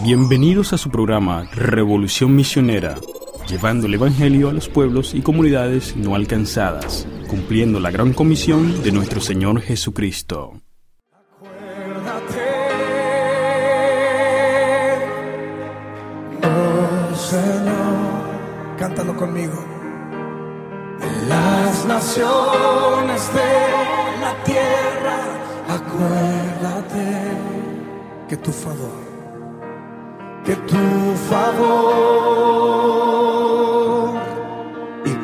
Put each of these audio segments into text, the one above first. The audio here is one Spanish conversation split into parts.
Bienvenidos a su programa Revolución Misionera, llevando el Evangelio a los pueblos y comunidades no alcanzadas, cumpliendo la gran comisión de nuestro Señor Jesucristo. Acuérdate, oh Señor, cántalo conmigo. De las naciones de la tierra, acuérdate que tu favor y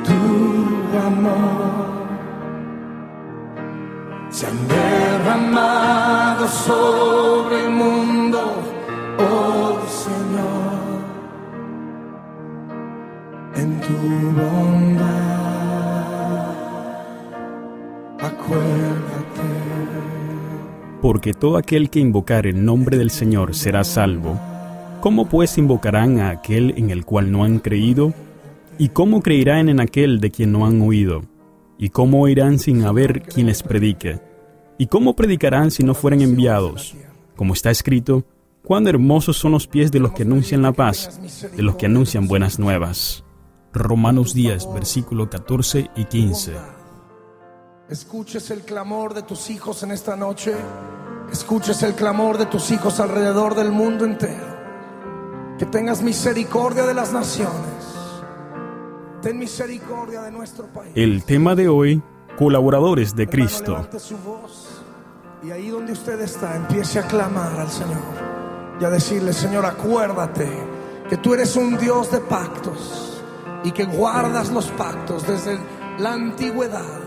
tu amor se han derramado sobre el mundo, oh Señor, en tu bondad, acuérdate. Porque todo aquel que invocare el nombre del Señor será salvo. ¿Cómo pues invocarán a aquel en el cual no han creído? ¿Y cómo creerán en aquel de quien no han oído? ¿Y cómo oirán sin haber quien les predique? ¿Y cómo predicarán si no fueren enviados? Como está escrito, cuán hermosos son los pies de los que anuncian la paz, de los que anuncian buenas nuevas. Romanos 10, versículos 14 y 15. Escuches el clamor de tus hijos en esta noche. Escuches el clamor de tus hijos alrededor del mundo entero. Que tengas misericordia de las naciones. Ten misericordia de nuestro país. El tema de hoy, colaboradores de Cristo. Levante su voz y ahí donde usted está, empiece a clamar al Señor y a decirle: Señor, acuérdate que tú eres un Dios de pactos y que guardas los pactos desde la antigüedad,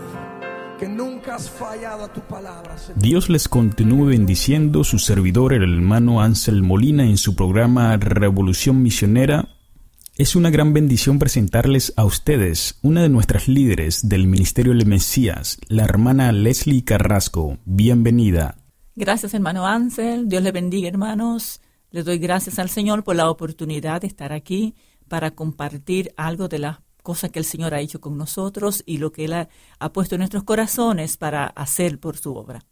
que nunca has fallado a tu palabra, Señor. Dios les continúe bendiciendo, su servidor, el hermano Ansel Molina, en su programa Revolución Misionera. Es una gran bendición presentarles a ustedes una de nuestras líderes del Ministerio del Mesías, la hermana Leslie Carrasco. Bienvenida. Gracias, hermano Ansel. Dios le bendiga, hermanos. Les doy gracias al Señor por la oportunidad de estar aquí para compartir algo de las cosas que el Señor ha hecho con nosotros y lo que Él ha puesto en nuestros corazones para hacer por su obra.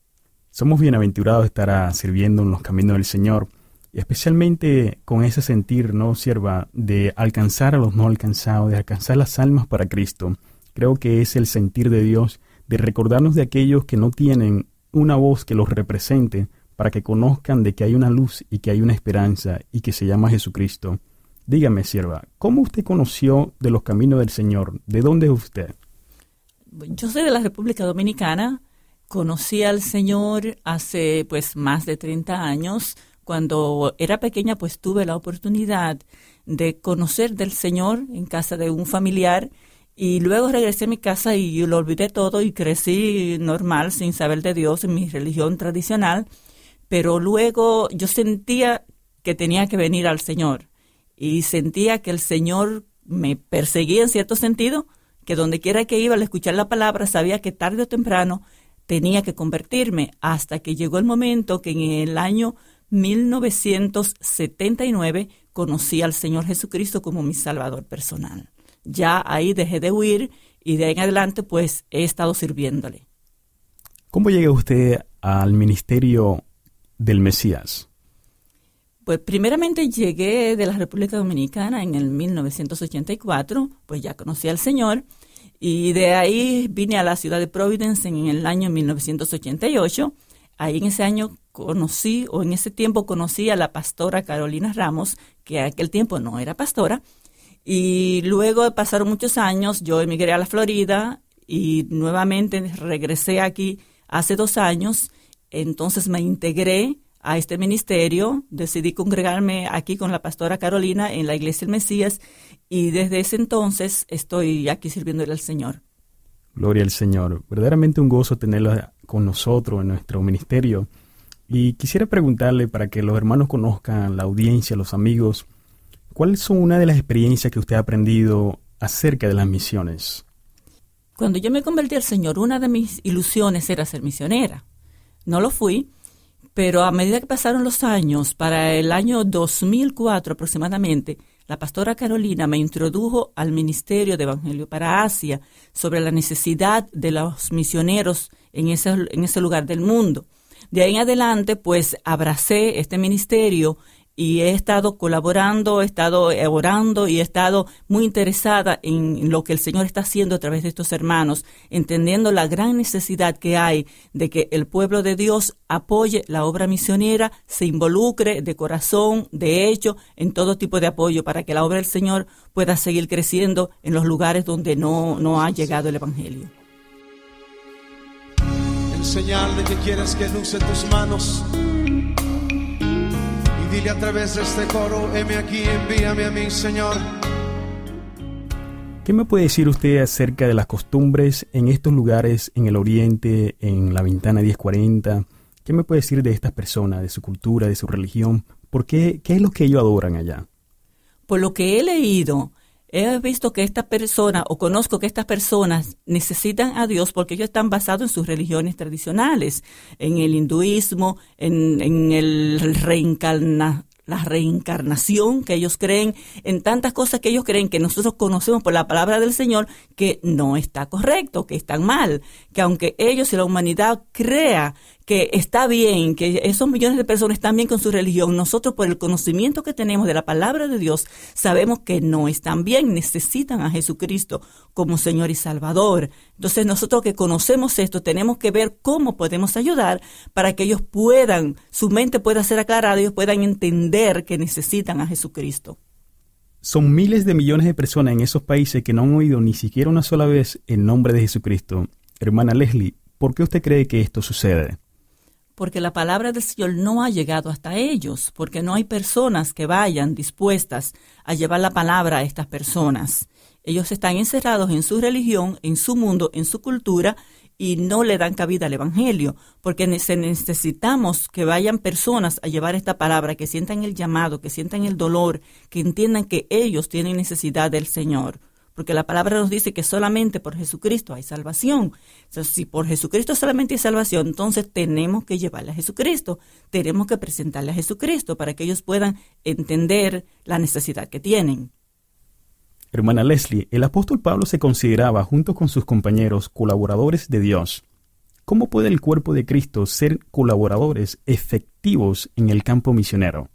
Somos bienaventurados de estar sirviendo en los caminos del Señor, y especialmente con ese sentir, ¿no, sierva?, de alcanzar a los no alcanzados, de alcanzar las almas para Cristo. Creo que es el sentir de Dios, de recordarnos de aquellos que no tienen una voz que los represente, para que conozcan de que hay una luz y que hay una esperanza y que se llama Jesucristo. Dígame, sierva, ¿cómo usted conoció de los caminos del Señor? ¿De dónde es usted? Yo soy de la República Dominicana. Conocí al Señor hace más de 30 años. Cuando era pequeña, tuve la oportunidad de conocer del Señor en casa de un familiar, y luego regresé a mi casa y yo lo olvidé todo y crecí normal, sin saber de Dios, en mi religión tradicional. Pero luego yo sentía que tenía que venir al Señor. Y sentía que el Señor me perseguía en cierto sentido, que donde quiera que iba al escuchar la palabra, sabía que tarde o temprano tenía que convertirme, hasta que llegó el momento que en el año 1979 conocí al Señor Jesucristo como mi Salvador personal. Ya ahí dejé de huir y de ahí en adelante he estado sirviéndole. ¿Cómo llega usted al ministerio del Mesías? Pues primeramente llegué de la República Dominicana en el 1984, ya conocí al Señor, y de ahí vine a la ciudad de Providence en el año 1988. Ahí en ese tiempo conocí a la pastora Carolina Ramos, que en aquel tiempo no era pastora, y luego pasaron muchos años, yo emigré a la Florida y nuevamente regresé aquí hace 2 años. Entonces me integré a este ministerio, decidí congregarme aquí con la pastora Carolina en la Iglesia del Mesías, y desde ese entonces estoy aquí sirviéndole al Señor. Gloria al Señor. Verdaderamente un gozo tenerla con nosotros en nuestro ministerio. Y quisiera preguntarle, para que los hermanos conozcan, la audiencia, los amigos, ¿cuáles son una de las experiencias que usted ha aprendido acerca de las misiones? Cuando yo me convertí al Señor, una de mis ilusiones era ser misionera. No lo fui, pero a medida que pasaron los años, para el año 2004 aproximadamente, la pastora Carolina me introdujo al Ministerio de Evangelio para Asia, sobre la necesidad de los misioneros en ese lugar del mundo. De ahí en adelante, abracé este ministerio y he estado colaborando, he estado orando y he estado muy interesada en lo que el Señor está haciendo a través de estos hermanos, entendiendo la gran necesidad que hay de que el pueblo de Dios apoye la obra misionera, se involucre de corazón, de hecho, en todo tipo de apoyo para que la obra del Señor pueda seguir creciendo en los lugares donde no ha llegado el Evangelio. En señal de que quieres que luce tus manos, dile a través de este coro: heme aquí, envíame a mí, Señor. ¿Qué me puede decir usted acerca de las costumbres en estos lugares, en el Oriente, en la Ventana 1040? ¿Qué me puede decir de estas personas, de su cultura, de su religión? ¿Qué es lo que ellos adoran allá? Por lo que he leído, he visto que estas personas, o conozco que estas personas necesitan a Dios porque ellos están basados en sus religiones tradicionales, en el hinduismo, en la reencarnación que ellos creen, en tantas cosas que ellos creen que nosotros conocemos por la palabra del Señor, que no está correcto, que están mal, que aunque ellos y la humanidad crea que está bien, que esos millones de personas están bien con su religión, nosotros por el conocimiento que tenemos de la palabra de Dios sabemos que no están bien, necesitan a Jesucristo como Señor y Salvador. Entonces nosotros que conocemos esto tenemos que ver cómo podemos ayudar para que ellos puedan, su mente pueda ser aclarada, ellos puedan entender que necesitan a Jesucristo. Son miles de millones de personas en esos países que no han oído ni siquiera una sola vez el nombre de Jesucristo. Hermana Leslie, ¿por qué usted cree que esto sucede? Porque la palabra del Señor no ha llegado hasta ellos, porque no hay personas que vayan dispuestas a llevar la palabra a estas personas. Ellos están encerrados en su religión, en su mundo, en su cultura, y no le dan cabida al Evangelio, porque necesitamos que vayan personas a llevar esta palabra, que sientan el llamado, que sientan el dolor, que entiendan que ellos tienen necesidad del Señor. Porque la palabra nos dice que solamente por Jesucristo hay salvación. Entonces, si por Jesucristo solamente hay salvación, entonces tenemos que llevarle a Jesucristo. Tenemos que presentarle a Jesucristo para que ellos puedan entender la necesidad que tienen. Hermana Leslie, el apóstol Pablo se consideraba, junto con sus compañeros, colaboradores de Dios. ¿Cómo puede el cuerpo de Cristo ser colaboradores efectivos en el campo misionero?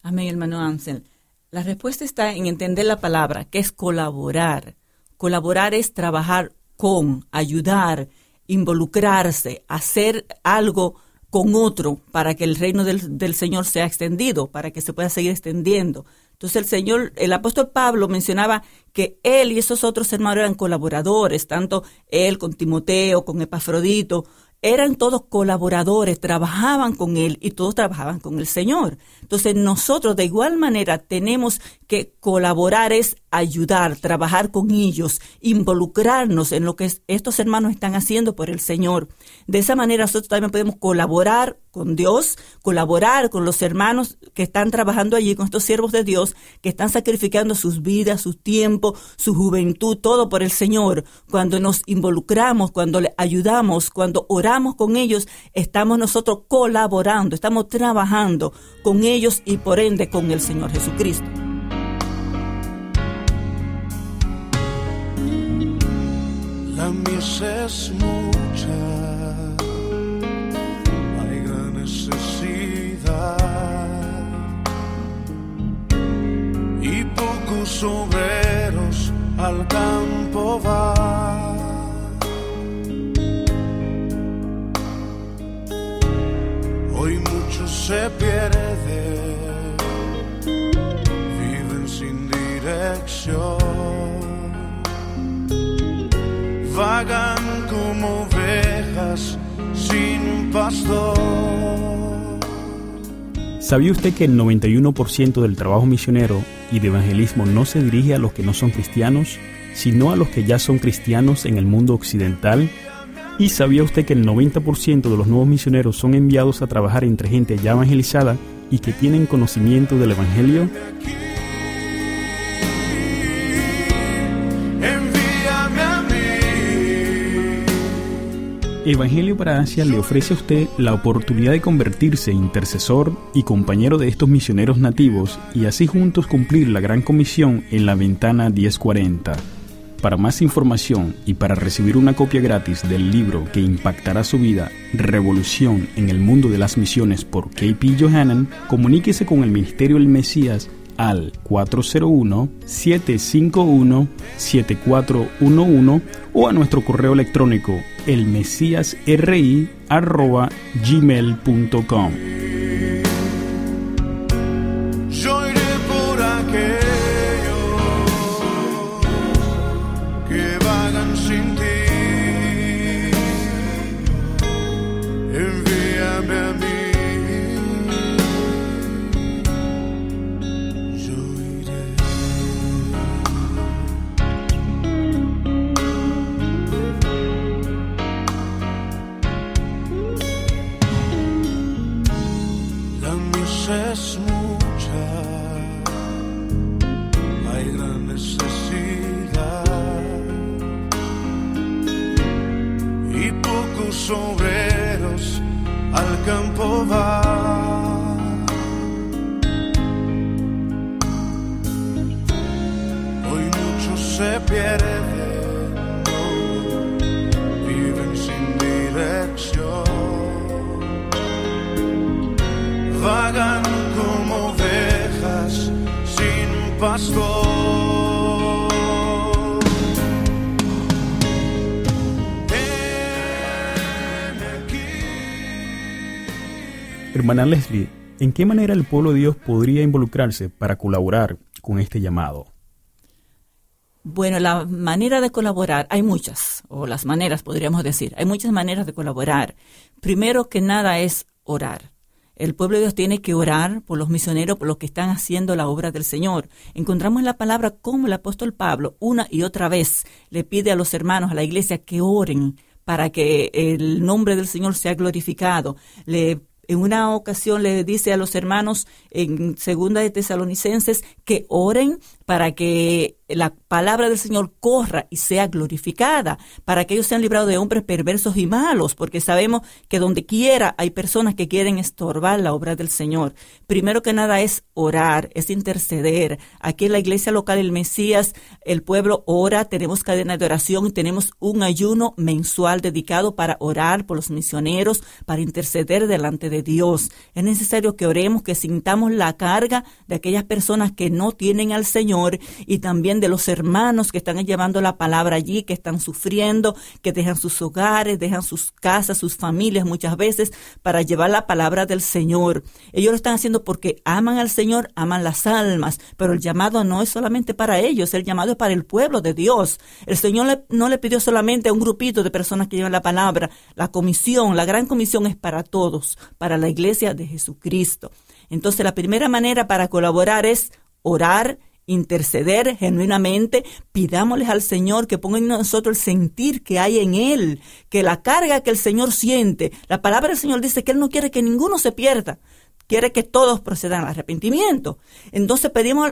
Amén, hermano Ansel. La respuesta está en entender la palabra, que es colaborar. Colaborar es trabajar con, ayudar, involucrarse, hacer algo con otro para que el reino del Señor sea extendido, para que se pueda seguir extendiendo. Entonces el apóstol Pablo mencionaba que él y esos otros hermanos eran colaboradores, tanto él con Timoteo, con Epafrodito, eran todos colaboradores, trabajaban con él y todos trabajaban con el Señor. Entonces nosotros de igual manera tenemos que colaborar, es ayudar, trabajar con ellos, involucrarnos en lo que estos hermanos están haciendo por el Señor. De esa manera nosotros también podemos colaborar con Dios, colaborar con los hermanos que están trabajando allí, con estos siervos de Dios, que están sacrificando sus vidas, su tiempo, su juventud, todo por el Señor. Cuando nos involucramos, cuando le ayudamos, cuando oramos con ellos, estamos nosotros colaborando, estamos trabajando con ellos y por ende con el Señor Jesucristo. La mies es mucha, hay gran necesidad y pocos obreros al campo van. Hoy muchos se pierden, viven sin dirección, vagan como ovejas sin pastor. ¿Sabía usted que el 91% del trabajo misionero y de evangelismo no se dirige a los que no son cristianos, sino a los que ya son cristianos en el mundo occidental? ¿Y sabía usted que el 90% de los nuevos misioneros son enviados a trabajar entre gente ya evangelizada y que tienen conocimiento del Evangelio? Evangelio para Asia le ofrece a usted la oportunidad de convertirse en intercesor y compañero de estos misioneros nativos y así juntos cumplir la gran comisión en la Ventana 1040. Para más información y para recibir una copia gratis del libro que impactará su vida, Revolución en el Mundo de las Misiones por K.P. Yohannan, comuníquese con el Ministerio del Mesías al 401-751-7411 o a nuestro correo electrónico elmesiasri@gmail.com. Yo iré por aquellos que vagan sin ti. Envíame a mí. Yo iré. La misa es mucha, hay gran necesidad y pocos obreros al campo van. Hoy muchos se pierden, viven sin dirección, vagan como ovejas sin pastor. Hermana Leslie, ¿en qué manera el pueblo de Dios podría involucrarse para colaborar con este llamado? Bueno, la manera de colaborar, hay muchas, o las maneras podríamos decir, hay muchas maneras de colaborar. Primero que nada es orar. El pueblo de Dios tiene que orar por los misioneros, por los que están haciendo la obra del Señor. Encontramos en la palabra como el apóstol Pablo una y otra vez le pide a los hermanos, a la iglesia, que oren para que el nombre del Señor sea glorificado. En una ocasión le dice a los hermanos en 2 de Tesalonicenses que oren para que la palabra del Señor corra y sea glorificada, para que ellos sean librados de hombres perversos y malos, porque sabemos que donde quiera hay personas que quieren estorbar la obra del Señor. Primero que nada es orar, es interceder. Aquí en la iglesia local El Mesías, el pueblo ora, tenemos cadena de oración y tenemos un ayuno mensual dedicado para orar por los misioneros, para interceder delante de Dios. Es necesario que oremos, que sintamos la carga de aquellas personas que no tienen al Señor y también de los hermanos que están llevando la palabra allí, que están sufriendo, que dejan sus hogares, dejan sus casas, sus familias muchas veces para llevar la palabra del Señor. Ellos lo están haciendo porque aman al Señor, aman las almas, pero el llamado no es solamente para ellos, el llamado es para el pueblo de Dios. El Señor no le pidió solamente a un grupito de personas que llevan la palabra. La comisión, la gran comisión es para todos, para la iglesia de Jesucristo. Entonces la primera manera para colaborar es orar, interceder genuinamente, pidámosles al Señor que ponga en nosotros el sentir que hay en Él, que la carga que el Señor siente. La palabra del Señor dice que Él no quiere que ninguno se pierda, quiere que todos procedan al arrepentimiento. Entonces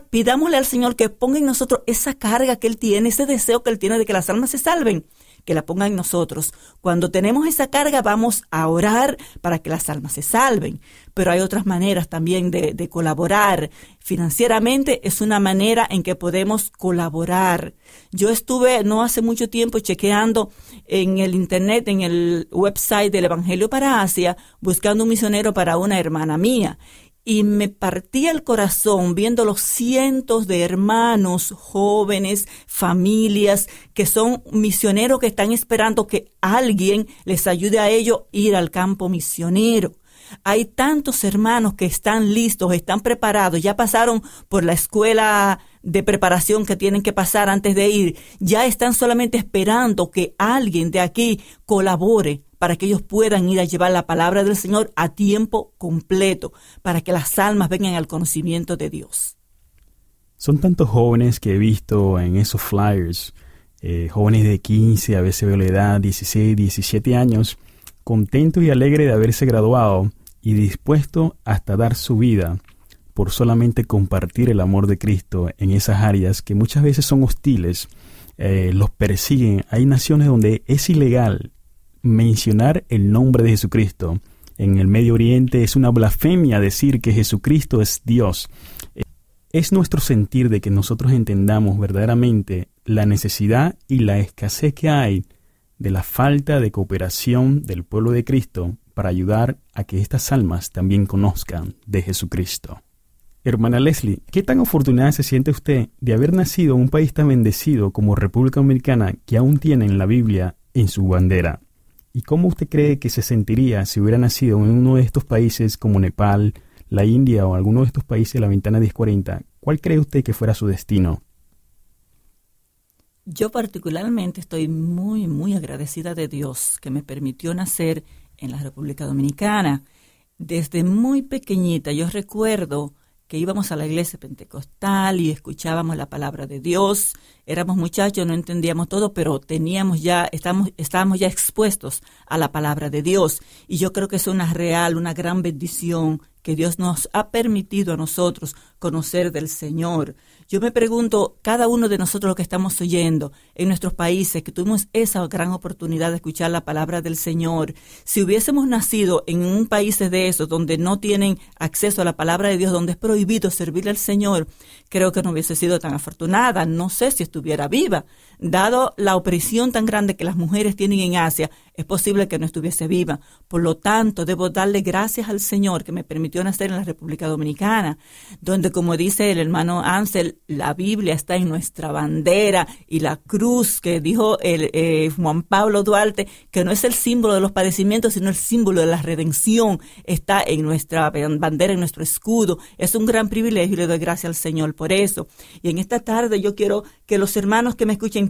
pidámosle al Señor que ponga en nosotros esa carga que Él tiene, ese deseo que Él tiene de que las almas se salven, que la ponga en nosotros. Cuando tenemos esa carga vamos a orar para que las almas se salven. Pero hay otras maneras también de colaborar. Financieramente es una manera en que podemos colaborar. Yo estuve no hace mucho tiempo chequeando en el internet, en el website del Evangelio para Asia, buscando un misionero para una hermana mía. Y me partía el corazón viendo los cientos de hermanos, jóvenes, familias, que son misioneros que están esperando que alguien les ayude a ellos a ir al campo misionero. Hay tantos hermanos que están listos, están preparados, ya pasaron por la escuela de preparación que tienen que pasar antes de ir, ya están solamente esperando que alguien de aquí colabore para que ellos puedan ir a llevar la palabra del Señor a tiempo completo, para que las almas vengan al conocimiento de Dios. Son tantos jóvenes que he visto en esos flyers, jóvenes de 15, a veces veo la edad, 16, 17 años, contentos y alegres de haberse graduado y dispuestos hasta dar su vida por solamente compartir el amor de Cristo en esas áreas que muchas veces son hostiles, los persiguen. Hay naciones donde es ilegal mencionar el nombre de Jesucristo. En el Medio Oriente es una blasfemia decir que Jesucristo es Dios. Es nuestro sentir de que nosotros entendamos verdaderamente la necesidad y la escasez que hay de la falta de cooperación del pueblo de Cristo para ayudar a que estas almas también conozcan de Jesucristo. Hermana Leslie, ¿qué tan afortunada se siente usted de haber nacido en un país tan bendecido como República Dominicana, que aún tienen la Biblia en su bandera? ¿Y cómo usted cree que se sentiría si hubiera nacido en uno de estos países como Nepal, la India o alguno de estos países de la ventana 1040? ¿Cuál cree usted que fuera su destino? Yo particularmente estoy muy, muy agradecida de Dios que me permitió nacer en la República Dominicana. Desde muy pequeñita yo recuerdo que íbamos a la iglesia pentecostal y escuchábamos la palabra de Dios. Éramos muchachos, no entendíamos todo, pero estábamos ya expuestos a la palabra de Dios. Y yo creo que es una gran bendición que Dios nos ha permitido a nosotros conocer del Señor. Yo me pregunto, cada uno de nosotros los que estamos oyendo en nuestros países, que tuvimos esa gran oportunidad de escuchar la palabra del Señor, si hubiésemos nacido en un país de esos donde no tienen acceso a la palabra de Dios, donde es prohibido servirle al Señor, creo que no hubiese sido tan afortunada. No sé si estuviera viva. Dado la opresión tan grande que las mujeres tienen en Asia, es posible que no estuviese viva. Por lo tanto, debo darle gracias al Señor que me permitió nacer en la República Dominicana, donde, como dice el hermano Ansel, la Biblia está en nuestra bandera, y la cruz que dijo Juan Pablo Duarte, que no es el símbolo de los padecimientos, sino el símbolo de la redención, está en nuestra bandera, en nuestro escudo. Es un gran privilegio y le doy gracias al Señor por eso. Y en esta tarde yo quiero que los hermanos que me escuchen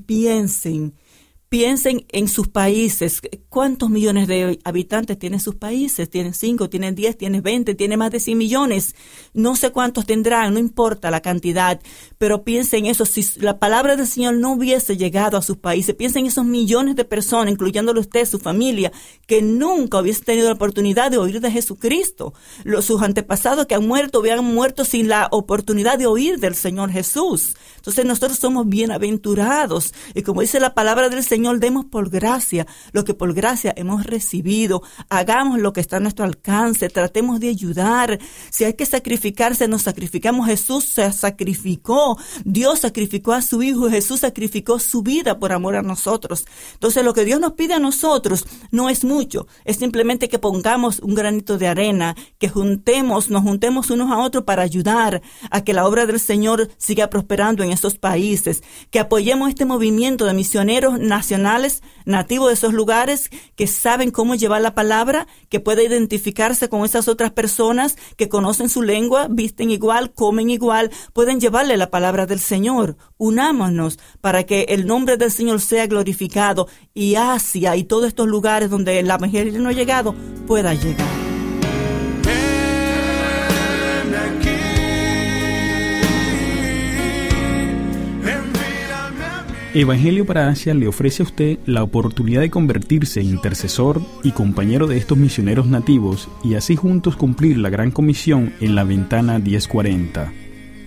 piensen en sus países. ¿Cuántos millones de habitantes tienen sus países? ¿Tienen 5, tienen 10, tienen 20, tienen más de 100 millones? No sé cuántos tendrán, no importa la cantidad, pero piensen eso. Si la palabra del Señor no hubiese llegado a sus países, piensen en esos millones de personas, incluyéndolo usted, su familia, que nunca hubiesen tenido la oportunidad de oír de Jesucristo. Sus antepasados que han muerto, hubieran muerto sin la oportunidad de oír del Señor Jesús. Entonces nosotros somos bienaventurados. Y como dice la palabra del Señor, demos por gracia lo que por gracia hemos recibido. Hagamos lo que está a nuestro alcance. Tratemos de ayudar. Si hay que sacrificarse, nos sacrificamos. Jesús se sacrificó. Dios sacrificó a su Hijo. Jesús sacrificó su vida por amor a nosotros. Entonces lo que Dios nos pide a nosotros no es mucho. Es simplemente que pongamos un granito de arena, que nos juntemos unos a otros para ayudar a que la obra del Señor siga prosperando en esos países. Que apoyemos este movimiento de misioneros nacionales, nativos de esos lugares, que saben cómo llevar la palabra, que pueda identificarse con esas otras personas que conocen su lengua, visten igual, comen igual, pueden llevarle la palabra del Señor. Unámonos para que el nombre del Señor sea glorificado, y Asia y todos estos lugares donde la evangelio no ha llegado, pueda llegar. Evangelio para Asia le ofrece a usted la oportunidad de convertirse en intercesor y compañero de estos misioneros nativos, y así juntos cumplir la gran comisión en la ventana 1040.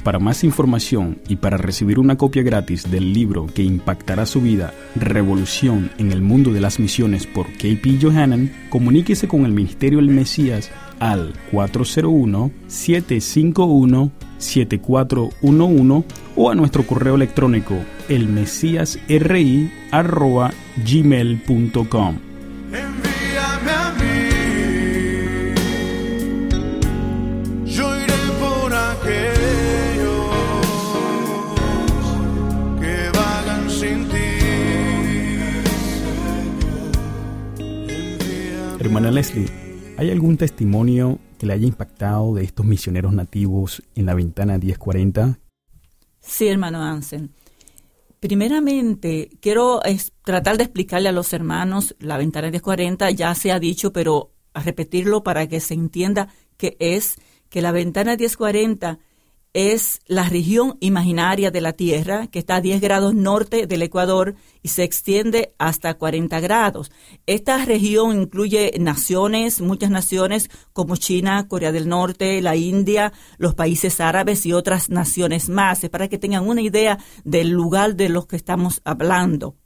Para más información y para recibir una copia gratis del libro que impactará su vida, Revolución en el Mundo de las Misiones, por K.P. Johanan, comuníquese con el Ministerio del Mesías al 401-751-7411 o a nuestro correo electrónico elmesiasri@gmail.com. Envíame a mí, yo iré por aquellos que vagan sin ti. Hermana Leslie, ¿hay algún testimonio que le haya impactado de estos misioneros nativos en la ventana 1040? Sí, hermano Ansel. Primeramente, quiero tratar de explicarle a los hermanos la ventana 1040. Ya se ha dicho, pero a repetirlo para que se entienda que la ventana 1040 es la región imaginaria de la Tierra, que está a 10 grados norte del Ecuador y se extiende hasta 40 grados. Esta región incluye muchas naciones como China, Corea del Norte, la India, los países árabes y otras naciones más, para que tengan una idea del lugar de los que estamos hablando.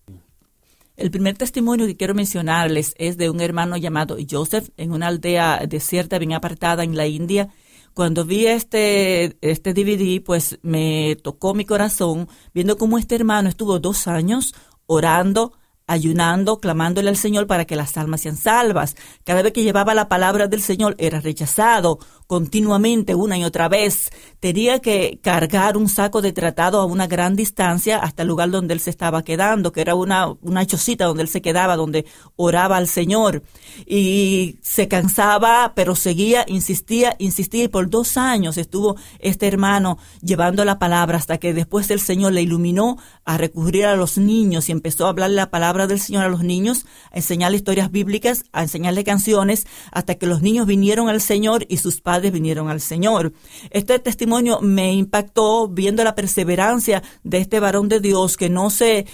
El primer testimonio que quiero mencionarles es de un hermano llamado Joseph en una aldea desierta bien apartada en la India. Cuando vi este DVD, pues me tocó mi corazón, viendo cómo este hermano estuvo 2 años orando, ayunando, clamándole al Señor para que las almas sean salvas. Cada vez que llevaba la palabra del Señor era rechazado continuamente, una y otra vez. Tenía que cargar un saco de tratado a una gran distancia hasta el lugar donde él se estaba quedando, que era una chocita donde él se quedaba, donde oraba al Señor. Y se cansaba, pero seguía, insistía, y por 2 años estuvo este hermano llevando la palabra, hasta que después el Señor le iluminó a recurrir a los niños y empezó a hablarle la palabra del Señor a los niños, a enseñarle historias bíblicas, a enseñarle canciones, hasta que los niños vinieron al Señor y sus padres vinieron al Señor. Este testimonio me impactó, viendo la perseverancia de este varón de Dios, que no se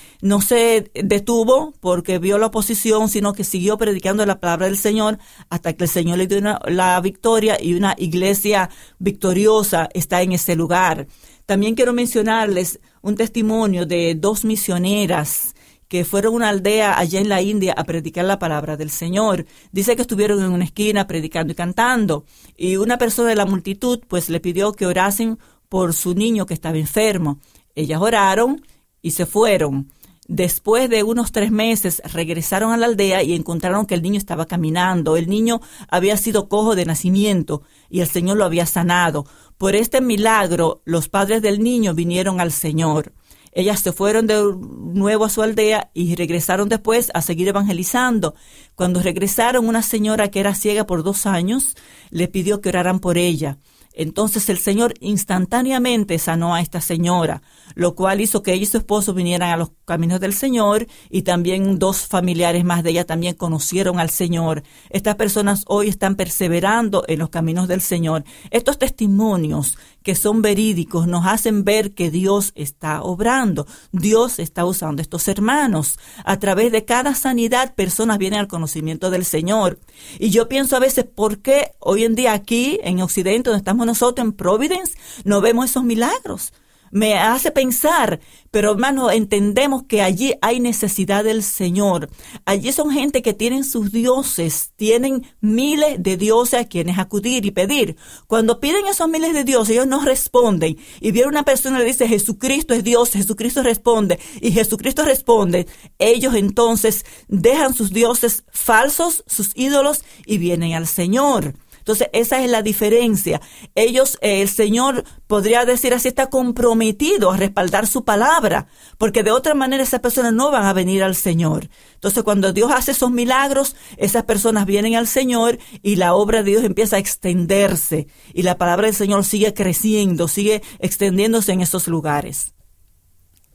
detuvo porque vio la oposición, sino que siguió predicando la palabra del Señor hasta que el Señor le dio la victoria, y una iglesia victoriosa está en ese lugar. También quiero mencionarles un testimonio de 2 misioneras que fueron a una aldea allá en la India a predicar la palabra del Señor. Dice que estuvieron en una esquina predicando y cantando, y una persona de la multitud pues le pidió que orasen por su niño que estaba enfermo. Ellas oraron y se fueron. Después de unos 3 meses regresaron a la aldea y encontraron que el niño estaba caminando. El niño había sido cojo de nacimiento y el Señor lo había sanado. Por este milagro, los padres del niño vinieron al Señor. Ellas se fueron de nuevo a su aldea y regresaron después a seguir evangelizando. Cuando regresaron, una señora que era ciega por 2 años le pidió que oraran por ella. Entonces el Señor instantáneamente sanó a esta señora, lo cual hizo que ella y su esposo vinieran a los caminos del Señor, y también 2 familiares más de ella también conocieron al Señor. Estas personas hoy están perseverando en los caminos del Señor. Estos testimonios que son verídicos nos hacen ver que Dios está obrando. Dios está usando estos hermanos. A través de cada sanidad, personas vienen al conocimiento del Señor. Y yo pienso a veces, ¿por qué hoy en día aquí en Occidente, donde estamos nosotros en Providence, no vemos esos milagros? Me hace pensar, pero hermano, entendemos que allí hay necesidad del Señor. Allí son gente que tienen sus dioses, tienen miles de dioses a quienes acudir y pedir. Cuando piden esos miles de dioses, ellos no responden. Y viene una persona y le dice, Jesucristo es Dios, Jesucristo responde, y Jesucristo responde. Ellos entonces dejan sus dioses falsos, sus ídolos, y vienen al Señor. Entonces, esa es la diferencia. Ellos, el Señor, podría decir así, está comprometido a respaldar su palabra, porque de otra manera esas personas no van a venir al Señor. Entonces, cuando Dios hace esos milagros, esas personas vienen al Señor y la obra de Dios empieza a extenderse, y la palabra del Señor sigue creciendo, sigue extendiéndose en esos lugares.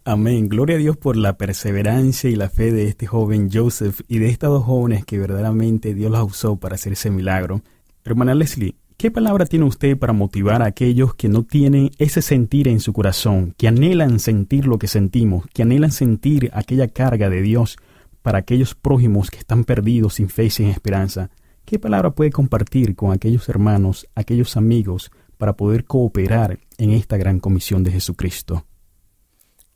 Amén. Gloria a Dios por la perseverancia y la fe de este joven Joseph y de estas 2 jóvenes que verdaderamente Dios las usó para hacer ese milagro. Hermana Leslie, ¿qué palabra tiene usted para motivar a aquellos que no tienen ese sentir en su corazón, que anhelan sentir lo que sentimos, que anhelan sentir aquella carga de Dios para aquellos prójimos que están perdidos, sin fe y sin esperanza? ¿Qué palabra puede compartir con aquellos hermanos, aquellos amigos, para poder cooperar en esta gran comisión de Jesucristo?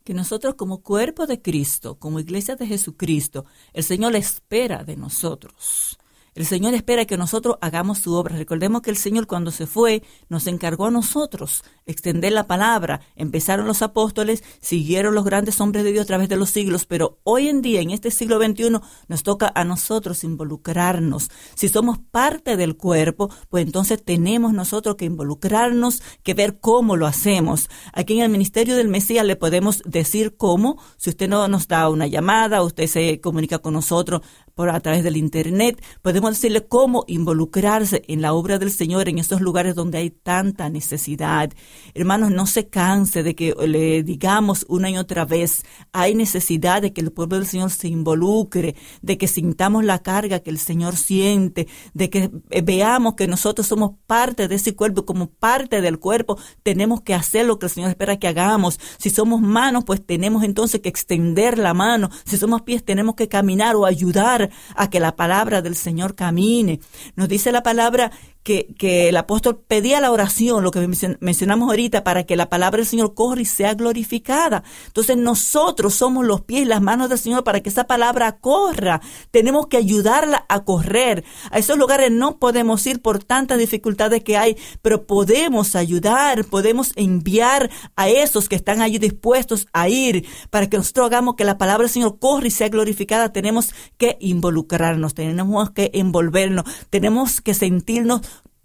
Que nosotros, como cuerpo de Cristo, como iglesia de Jesucristo, el Señor espera de nosotros. El Señor espera que nosotros hagamos su obra. Recordemos que el Señor, cuando se fue, nos encargó a nosotros extender la palabra. Empezaron los apóstoles, siguieron los grandes hombres de Dios a través de los siglos, pero hoy en día, en este siglo XXI, nos toca a nosotros involucrarnos. Si somos parte del cuerpo, pues entonces tenemos nosotros que involucrarnos, que ver cómo lo hacemos. Aquí en el Ministerio del Mesías le podemos decir cómo. Si usted no nos da una llamada, usted se comunica con nosotros a través del Internet, podemos decirle cómo involucrarse en la obra del Señor en esos lugares donde hay tanta necesidad. Hermanos, no se canse de que le digamos una y otra vez, hay necesidad de que el pueblo del Señor se involucre, de que sintamos la carga que el Señor siente, de que veamos que nosotros somos parte de ese cuerpo, como parte del cuerpo tenemos que hacer lo que el Señor espera que hagamos. Si somos manos, pues tenemos entonces que extender la mano. Si somos pies, tenemos que caminar o ayudar a que la palabra del Señor camine. Nos dice la palabra que el apóstol pedía la oración, lo que mencionamos ahorita, para que la palabra del Señor corra y sea glorificada. Entonces nosotros somos los pies y las manos del Señor para que esa palabra corra. Tenemos que ayudarla a correr. A esos lugares no podemos ir por tantas dificultades que hay, pero podemos ayudar, podemos enviar a esos que están allí dispuestos a ir para que nosotros hagamos que la palabra del Señor corra y sea glorificada. Tenemos que involucrarnos, tenemos que envolvernos, tenemos que sentirnos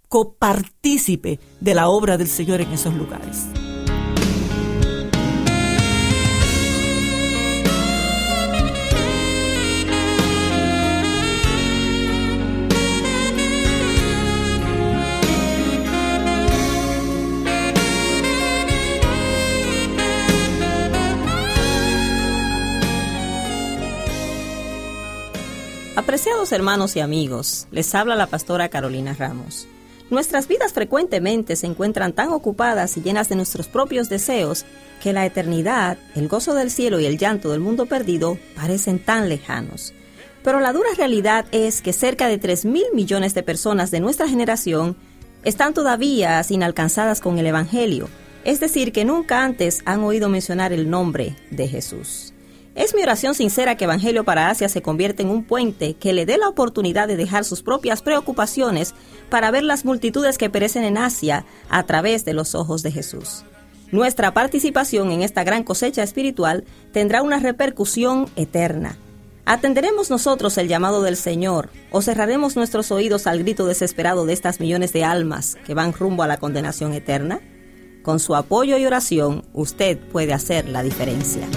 copartícipe de la obra del Señor en esos lugares. Apreciados hermanos y amigos, les habla la pastora Carolina Ramos. Nuestras vidas frecuentemente se encuentran tan ocupadas y llenas de nuestros propios deseos que la eternidad, el gozo del cielo y el llanto del mundo perdido parecen tan lejanos. Pero la dura realidad es que cerca de 3,000 millones de personas de nuestra generación están todavía inalcanzadas con el Evangelio, es decir, que nunca antes han oído mencionar el nombre de Jesús. Es mi oración sincera que Evangelio para Asia se convierta en un puente que le dé la oportunidad de dejar sus propias preocupaciones para ver las multitudes que perecen en Asia a través de los ojos de Jesús. Nuestra participación en esta gran cosecha espiritual tendrá una repercusión eterna. ¿Atenderemos nosotros el llamado del Señor o cerraremos nuestros oídos al grito desesperado de estas millones de almas que van rumbo a la condenación eterna? Con su apoyo y oración, usted puede hacer la diferencia.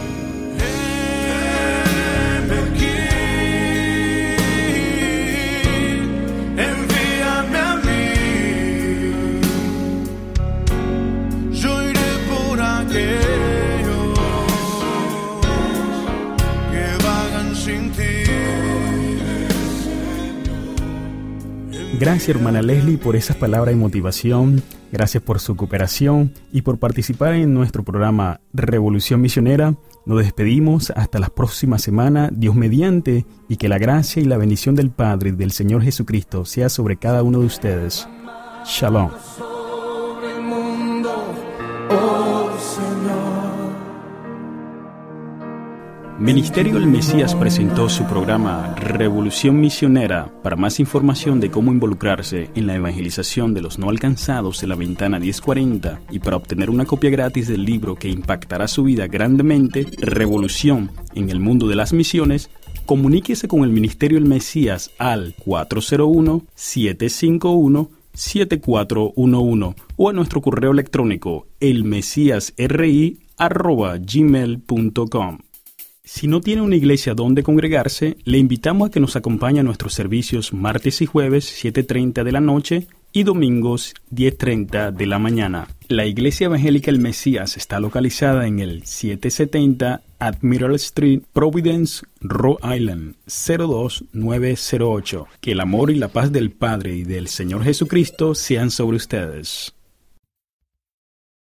Gracias, hermana Leslie, por esas palabras de motivación. Gracias por su cooperación y por participar en nuestro programa Revolución Misionera. Nos despedimos hasta la próxima semana, Dios mediante, y que la gracia y la bendición del Padre y del Señor Jesucristo sea sobre cada uno de ustedes. Shalom. Sobre el mundo, oh Señor. Ministerio El Mesías presentó su programa Revolución Misionera. Para más información de cómo involucrarse en la evangelización de los no alcanzados en la ventana 1040 y para obtener una copia gratis del libro que impactará su vida grandemente, Revolución en el mundo de las misiones, comuníquese con el Ministerio El Mesías al 401-751-7411 o a nuestro correo electrónico elmesiasri@gmail.com. Si no tiene una iglesia donde congregarse, le invitamos a que nos acompañe a nuestros servicios martes y jueves 7:30 de la noche y domingos 10:30 de la mañana. La Iglesia Evangélica El Mesías está localizada en el 770 Admiral Street, Providence, Rhode Island, 02908. Que el amor y la paz del Padre y del Señor Jesucristo sean sobre ustedes.